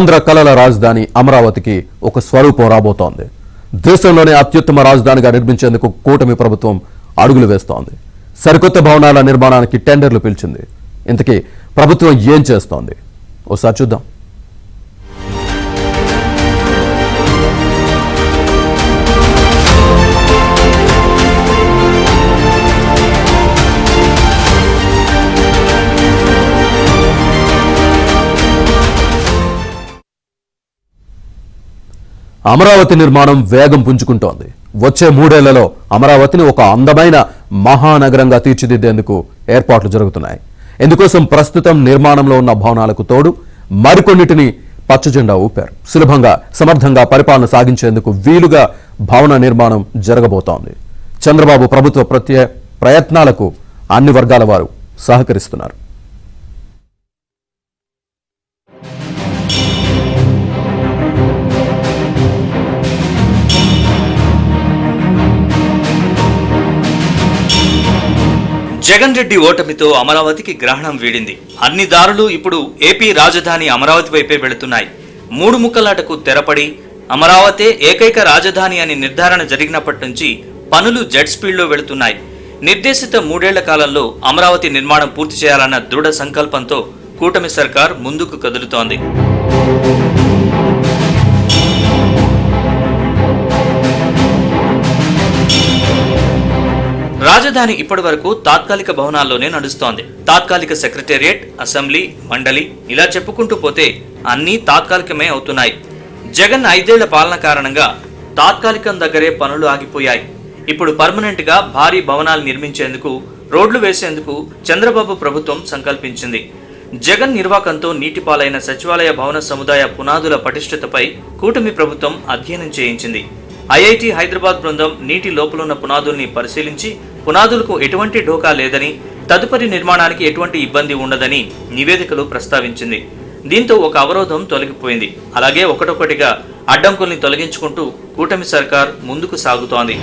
ఆంధ్ర కళల రాజధాని అమరావతికి ఒక స్వరూపం రాబోతోంది. దేశంలోనే అత్యుత్తమ రాజధానిగా నిర్మించేందుకు కూటమి ప్రభుత్వం అడుగులు వేస్తోంది. సరికొత్త భవనాల నిర్మాణానికి టెండర్లు పిలిచింది. ఇంతకీ ప్రభుత్వం ఏం చేస్తోంది ఒకసారి చూద్దాం. అమరావతి నిర్మాణం వేగం పుంజుకుంటోంది. వచ్చే 3 ఏళ్లలో అమరావతిని ఒక అందమైన మహానగరంగా తీర్చిదిద్దేందుకు ఏర్పాట్లు జరుగుతున్నాయి. ఇందుకోసం ప్రస్తుతం నిర్మాణంలో ఉన్న భవనాలకు తోడు మరికొన్నిటిని పచ్చజెండా ఊపారు. సులభంగా సమర్థంగా పరిపాలన సాగించేందుకు వీలుగా భవన నిర్మాణం జరగబోతోంది. చంద్రబాబు ప్రభుత్వ ప్రయత్నాలకు అన్ని వర్గాల వారు సహకరిస్తున్నారు. జగన్ రెడ్డి ఓటమితో అమరావతికి గ్రహణం వీడింది. అన్ని దారులు ఇప్పుడు ఏపీ రాజధాని అమరావతి వైపే వెళుతున్నాయి. 3 ముక్కలాటకు తెరపడి అమరావతే ఏకైక రాజధాని అని నిర్ధారణ జరిగినప్పటి నుంచి పనులు జెట్ స్పీడ్లో వెళుతున్నాయి. నిర్దేశిత 3 ఏళ్ల కాలంలో అమరావతి నిర్మాణం పూర్తి చేయాలన్న దృఢ సంకల్పంతో కూటమి సర్కార్ ముందుకు కదులుతోంది. రాజధాని ఇప్పటి వరకు తాత్కాలిక భవనాల్లోనే నడుస్తోంది. తాత్కాలిక సెక్రటేరియట్, అసెంబ్లీ, మండలి ఇలా చెప్పుకుంటూ పోతే అన్నీ తాత్కాలికమే అవుతున్నాయి. జగన్ 5 ఏళ్ల పాలన కారణంగా తాత్కాలికం దగ్గరే పనులు ఆగిపోయాయి. ఇప్పుడు పర్మనెంట్ గా భారీ భవనాలు నిర్మించేందుకు, రోడ్లు వేసేందుకు చంద్రబాబు ప్రభుత్వం సంకల్పించింది. జగన్ నిర్వాకంతో నీటిపాలైన సచివాలయ భవన సముదాయ పునాదుల పటిష్టతపై కూటమి ప్రభుత్వం అధ్యయనం చేయించింది. ఐఐటి హైదరాబాద్ బృందం నీటి లోపలున్న పునాదుల్ని పరిశీలించి పునాదులకు ఎటువంటి ఢోకా లేదని, తదుపరి నిర్మాణానికి ఎటువంటి ఇబ్బంది ఉండదని నివేదికలో ప్రస్తావించింది. దీంతో ఒక అవరోధం తొలగిపోయింది. అలాగే ఒకటొకటిగా అడ్డంకుల్ని తొలగించుకుంటూ కూటమి సర్కార్ ముందుకు సాగుతోంది.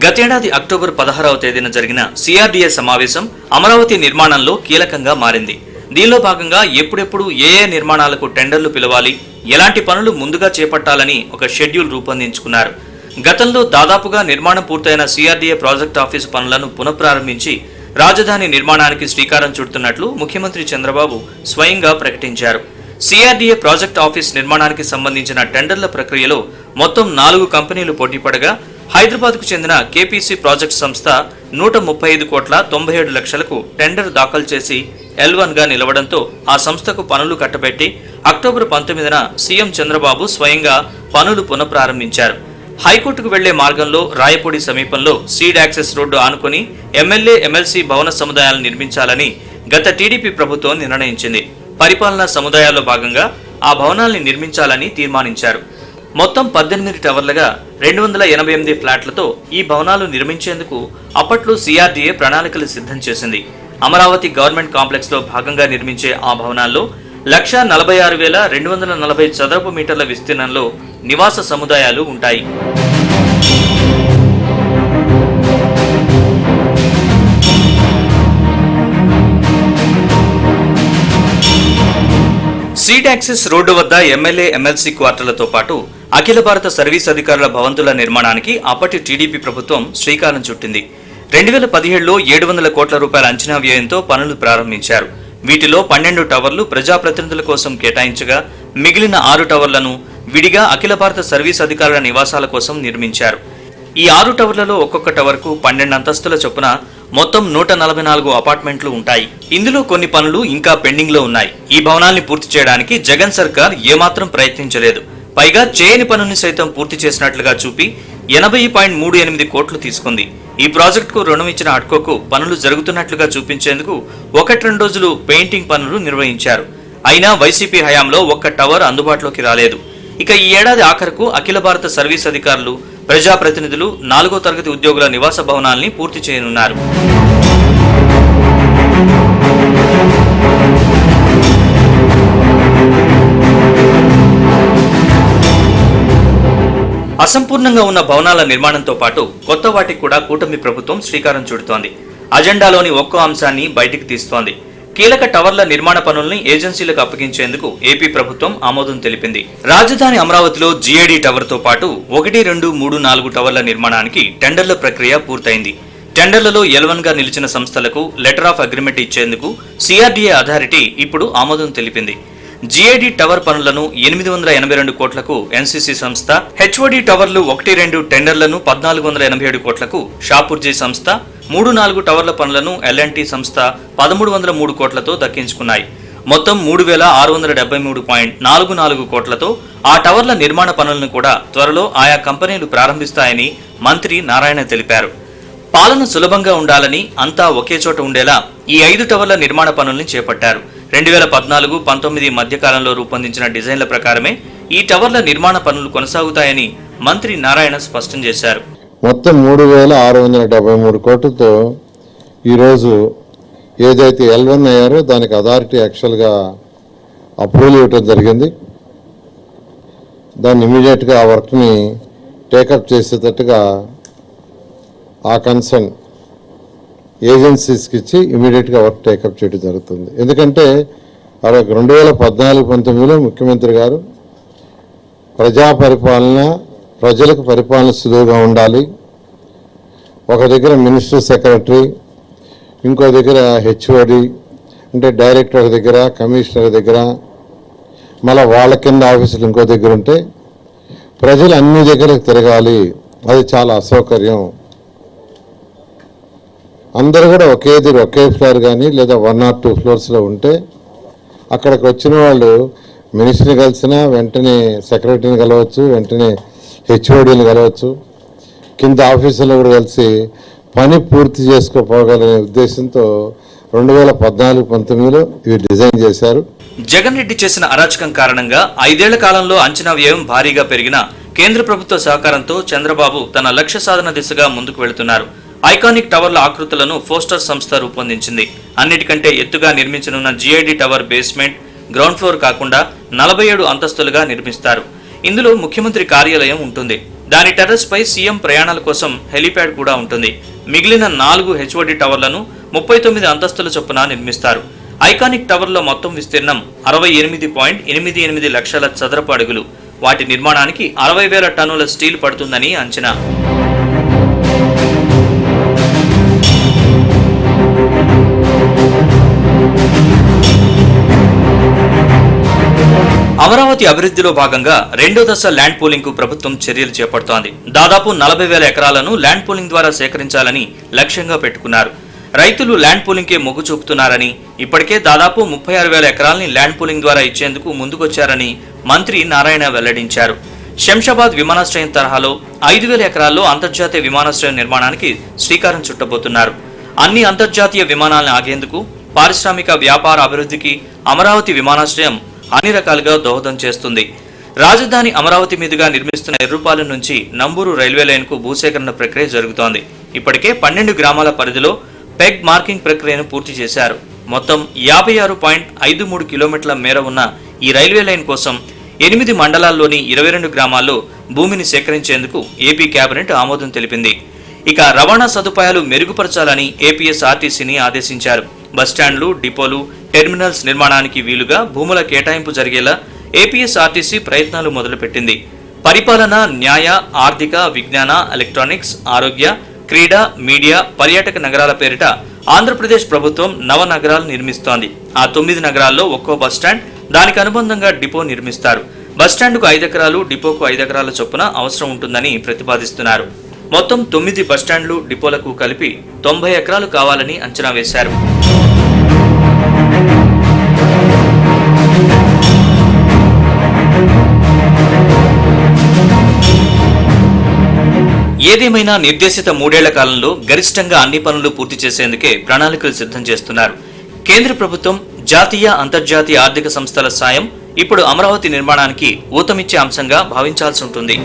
గతేడాది అక్టోబర్ 16వ తేదీన జరిగిన సిఆర్డీఏ సమావేశం అమరావతి నిర్మాణంలో కీలకంగా మారింది. దీనిలో భాగంగా ఎప్పుడెప్పుడు ఏ నిర్మాణాలకు టెండర్లు పిలవాలి, ఎలాంటి పనులు ముందుగా చేపట్టాలని ఒక షెడ్యూల్ రూపొందించుకున్నారు. గతంలో దాదాపుగా నిర్మాణం పూర్తయిన సిఆర్డీఏ ప్రాజెక్ట్ ఆఫీసు పనులను పునఃప్రారంభించి రాజధాని నిర్మాణానికి శ్రీకారం చుడుతున్నట్లు ముఖ్యమంత్రి చంద్రబాబు స్వయంగా ప్రకటించారు. సిఆర్డీఏ ప్రాజెక్ట్ ఆఫీస్ నిర్మాణానికి సంబంధించిన టెండర్ల ప్రక్రియలో మొత్తం 4 కంపెనీలు పోటీపడగా హైదరాబాద్కు చెందిన కేపీసీ ప్రాజెక్ట్ సంస్థ 135,97 లక్షలకు టెండర్ దాఖలు చేసి L1 గా నిలవడంతో ఆ సంస్థకు పనులు కట్టబెట్టి అక్టోబర్ 19న సీఎం చంద్రబాబు స్వయంగా పనులు పునఃప్రారంభించారు. హైకోర్టుకు వెళ్లే మార్గంలో రాయపూడి సమీపంలో సీడ్ యాక్సెస్ రోడ్డు ఆనుకుని ఎమ్మెల్యే, ఎమ్మెల్సీ భవన సముదాయాలు నిర్మించాలని గత టీడీపీ ప్రభుత్వం నిర్ణయించింది. పరిపాలనా సముదాయాల్లో భాగంగా ఆ భవనాల్ని నిర్మించాలని తీర్మానించారు. మొత్తం 18 టవర్లుగా 288 ఫ్లాట్లతో ఈ భవనాలు నిర్మించేందుకు అప్పట్లో సిఆర్డీఏ ప్రణాళికలు సిద్ధం చేసింది. అమరావతి గవర్నమెంట్ కాంప్లెక్స్ లో భాగంగా నిర్మించే ఆ భవనాల్లో 146,240 చదరపు మీటర్ల విస్తీర్ణంలో నివాస సముదాయాలు ఉంటాయి. సీడ్ యాక్సెస్ రోడ్డు వద్ద ఎమ్మెల్యే, ఎమ్మెల్సీ క్వార్టర్లతో పాటు అఖిల భారత సర్వీస్ అధికారుల భవంతుల నిర్మాణానికి అప్పటి టీడీపీ ప్రభుత్వం శ్రీకారం చుట్టింది. 2017లో 700 కోట్ల రూపాయల అంచనా వ్యయంతో పనులు ప్రారంభించారు. వీటిలో 12 టవర్లు ప్రజాప్రతినిధుల కోసం కేటాయించగా మిగిలిన 6 టవర్లను విడిగా అఖిల భారత సర్వీస్ అధికారుల నివాసాల కోసం నిర్మించారు. ఈ 6 టవర్లలో ఒక్కొక్క టవర్కు 12 అంతస్తుల చొప్పున మొత్తం 144 అపార్ట్మెంట్లు ఉంటాయి. ఇందులో కొన్ని పనులు ఇంకా పెండింగ్ లో ఉన్నాయి. ఈ భవనాల్ని పూర్తి చేయడానికి జగన్ సర్కార్ ఏమాత్రం ప్రయత్నించలేదు. పైగా చేయని పనుల్ని సైతం పూర్తి చేసినట్లుగా చూపి 80.38 కోట్లు తీసుకుంది. ఈ ప్రాజెక్టుకు రుణం ఇచ్చిన అడ్కోకు పనులు జరుగుతున్నట్లుగా చూపించేందుకు 1-2 రోజులు పెయింటింగ్ పనులు నిర్వహించారు. అయినా వైసీపీ హయాంలో ఒక్క టవర్ అందుబాటులోకి రాలేదు. ఇక ఈ ఏడాది ఆఖరుకు అఖిల భారత సర్వీస్ అధికారులు, ప్రజాప్రతినిధులు 4వ తరగతి ఉద్యోగుల నివాస భవనాల్ని పూర్తి చేయనున్నారు. అసంపూర్ణంగా ఉన్న భవనాల నిర్మాణంతో పాటు కొత్త వాటికి కూడా కూటమి ప్రభుత్వం శ్రీకారం చుడుతోంది. అజెండాలోని ఒక్కో అంశాన్ని బయటికి తీస్తోంది. కీలక టవర్ల నిర్మాణ పనుల్ని ఏజెన్సీలకు అప్పగించేందుకు ఏపీ ప్రభుత్వం ఆమోదం తెలిపింది. రాజధాని అమరావతిలో జీఏడీ టవర్ తో పాటు 1, 2, 3, 4 టవర్ల నిర్మాణానికి టెండర్ల ప్రక్రియ పూర్తయింది. టెండర్లలో L1 గా నిలిచిన సంస్థలకు లెటర్ ఆఫ్ అగ్రిమెంట్ ఇచ్చేందుకు CRDA అథారిటీ ఇప్పుడు ఆమోదం తెలిపింది. జీఏడీ టవర్ పనులను 882 కోట్లకు NCC సంస్థ, HOD టవర్లు 1, 2 టెండర్లను 1487 కోట్లకు షాపూర్జీ సంస్థ, 3, 4 టవర్ల పనులను L&T సంస్థ 1303 కోట్లతో దక్కించుకున్నాయి. మొత్తం 3673.44 కోట్లతో ఆ టవర్ల నిర్మాణ పనులను కూడా త్వరలో ఆయా కంపెనీలు ప్రారంభిస్తాయని మంత్రి నారాయణ తెలిపారు. పాలన సులభంగా ఉండాలని, అంతా ఒకే చోట ఉండేలా ఈ 5 టవర్ల నిర్మాణ పనుల్ని చేపట్టారు. 2014-19 మధ్యకాలంలో రూపొందించిన డిజైన్ల ప్రకారమే ఈ టవర్ల నిర్మాణ పనులు కొనసాగుతాయని మంత్రి నారాయణ స్పష్టం చేశారు. మొత్తం 3673 కోట్లతో ఈరోజు ఏదైతే L1 అయ్యారో దానికి అథారిటీ యాక్చువల్గా అప్రూవల్ ఇవ్వటం జరిగింది. దాన్ని ఇమీడియట్గా ఆ వర్క్ని టేకప్ చేసేటట్టుగా ఆ కన్సర్న్ ఏజెన్సీస్కి ఇచ్చి ఇమీడియట్గా వర్క్ టేకప్ చేయడం జరుగుతుంది. ఎందుకంటే 2014-19లో ముఖ్యమంత్రి గారు ప్రజా పరిపాలన, ప్రజలకు పరిపాలన సులువుగా ఉండాలి, ఒక దగ్గర మినిస్టర్ సెక్రటరీ, ఇంకో దగ్గర HOD అంటే డైరెక్టర్ ఒక దగ్గర, కమిషనర్ దగ్గర, మళ్ళీ వాళ్ళ కింద ఆఫీసులు ఇంకో దగ్గర ఉంటే ప్రజలు అన్ని దగ్గరకు తిరగాలి, అది చాలా అసౌకర్యం. అందరూ కూడా ఒకే ఫ్లోర్ కానీ లేదా 1 or 2 ఫ్లోర్స్లో ఉంటే అక్కడికి వచ్చిన వాళ్ళు మినిస్టర్ని కలిసినా వెంటనే సెక్రటరీని కలవచ్చు, వెంటనే HODని కలవచ్చు, కింద ఆఫీసులో కూడా కలిసి పని పూర్తి చేసుకోపోగలనే ఉద్దేశంతో 2014-19లో ఇవి డిజైన్ చేశారు. జగన్ రెడ్డి చేసిన అరాచకం కారణంగా 5 ఏళ్ల కాలంలో అంచనా వ్యయం భారీగా పెరిగిన కేంద్ర ప్రభుత్వ సహకారంతో చంద్రబాబు తన లక్ష్య సాధన దిశగా ముందుకు వెళుతున్నారు. ఐకానిక్ టవర్ల ఆకృతులను ఫోస్టర్ సంస్థ రూపొందించింది. అన్నిటికంటే ఎత్తుగా నిర్మించనున్న జీఐడీ టవర్ బేస్మెంట్, గ్రౌండ్ ఫ్లోర్ కాకుండా 47 అంతస్తులుగా నిర్మిస్తారు. ఇందులో ముఖ్యమంత్రి కార్యాలయం ఉంటుంది. దాని టెర్రస్ పై సీఎం ప్రయాణాల కోసం హెలీప్యాడ్ కూడా ఉంటుంది. మిగిలిన 4 HOD టవర్లను 39 అంతస్తుల చొప్పున నిర్మిస్తారు. ఐకానిక్ టవర్లో మొత్తం విస్తీర్ణం 68.88 లక్షల చదరపు అడుగులు. వాటి నిర్మాణానికి 60,000 టన్నుల స్టీల్ పడుతుందని అంచనా. అమరావతి అభివృద్ధిలో భాగంగా 2వ దశ ల్యాండ్ పూలింగ్ కు ప్రభుత్వం చర్యలు చేపడుతోంది. దాదాపు 40,000 ఎకరాలను ల్యాండ్ పూలింగ్ ద్వారా సేకరించాలని లక్ష్యంగా పెట్టుకున్నారు. రైతులు ల్యాండ్ పూలింగ్ కే మొగ్గు చూపుతున్నారని, ఇప్పటికే దాదాపు 36,000 ఎకరాలని ల్యాండ్ పూలింగ్ ద్వారా ఇచ్చేందుకు ముందుకొచ్చారని మంత్రి నారాయణ వెల్లడించారు. శంషాబాద్ విమానాశ్రయం తరహాలో 5,000 ఎకరాల్లో అంతర్జాతీయ విమానాశ్రయం నిర్మాణానికి శ్రీకారం చుట్టబోతున్నారు. అన్ని అంతర్జాతీయ విమానాలను ఆగేందుకు, పారిశ్రామిక వ్యాపార అభివృద్ధికి అమరావతి విమానాశ్రయం అన్ని రకాలుగా దోహదం చేస్తుంది. రాజధాని అమరావతి మీదుగా నిర్మిస్తున్న ఎర్రుపాలెం నుంచి నంబూరు రైల్వే లైన్ కు భూసేకరణ ప్రక్రియ జరుగుతోంది. ఇప్పటికే 12 గ్రామాల పరిధిలో పెగ్ మార్కింగ్ ప్రక్రియను పూర్తి చేశారు. మొత్తం 56.53 కిలోమీటర్ల మేర ఉన్న ఈ రైల్వే లైన్ కోసం 8 మండలాల్లోని 22 గ్రామాల్లో భూమిని సేకరించేందుకు ఏపీ కేబినెట్ ఆమోదం తెలిపింది. ఇక రవాణా సదుపాయాలు మెరుగుపరచాలని ఏపీఎస్ఆర్టీసీని ఆదేశించారు. బస్టాండ్లు, డిపోలు, టెర్మినల్స్ నిర్మాణానికి వీలుగా భూముల కేటాయింపు జరిగేలా ఏపీఎస్ఆర్టీసీ ప్రయత్నాలు మొదలుపెట్టింది. పరిపాలన, న్యాయ, ఆర్థిక, విజ్ఞాన, ఎలక్ట్రానిక్స్, ఆరోగ్య, క్రీడా, మీడియా, పర్యాటక నగరాల పేరిట ఆంధ్రప్రదేశ్ ప్రభుత్వం నవనగరాలు నిర్మిస్తోంది. ఆ 9 నగరాల్లో ఒక్కో బస్టాండ్, దానికి అనుబంధంగా డిపో నిర్మిస్తారు. బస్టాండ్కు 5 ఎకరాలు, డిపోకు 5 ఎకరాల చొప్పున అవసరం ఉంటుందని ప్రతిపాదిస్తున్నారు. మొత్తం 9 బస్టాండ్లు, డిపోలకు కలిపి 90 ఎకరాలు కావాలని అంచనా వేశారు. ఏదేమైనా నిర్దేశిత 3 ఏళ్ల కాలంలో గరిష్టంగా అన్ని పనులు పూర్తి చేసేందుకే ప్రణాళికలు సిద్ధం చేస్తున్నారు. కేంద్ర ప్రభుత్వం, జాతీయ, అంతర్జాతీయ ఆర్థిక సంస్థల సాయం ఇప్పుడు అమరావతి నిర్మాణానికి ఊతమిచ్చే అంశంగా భావించాల్సి ఉంటుంది.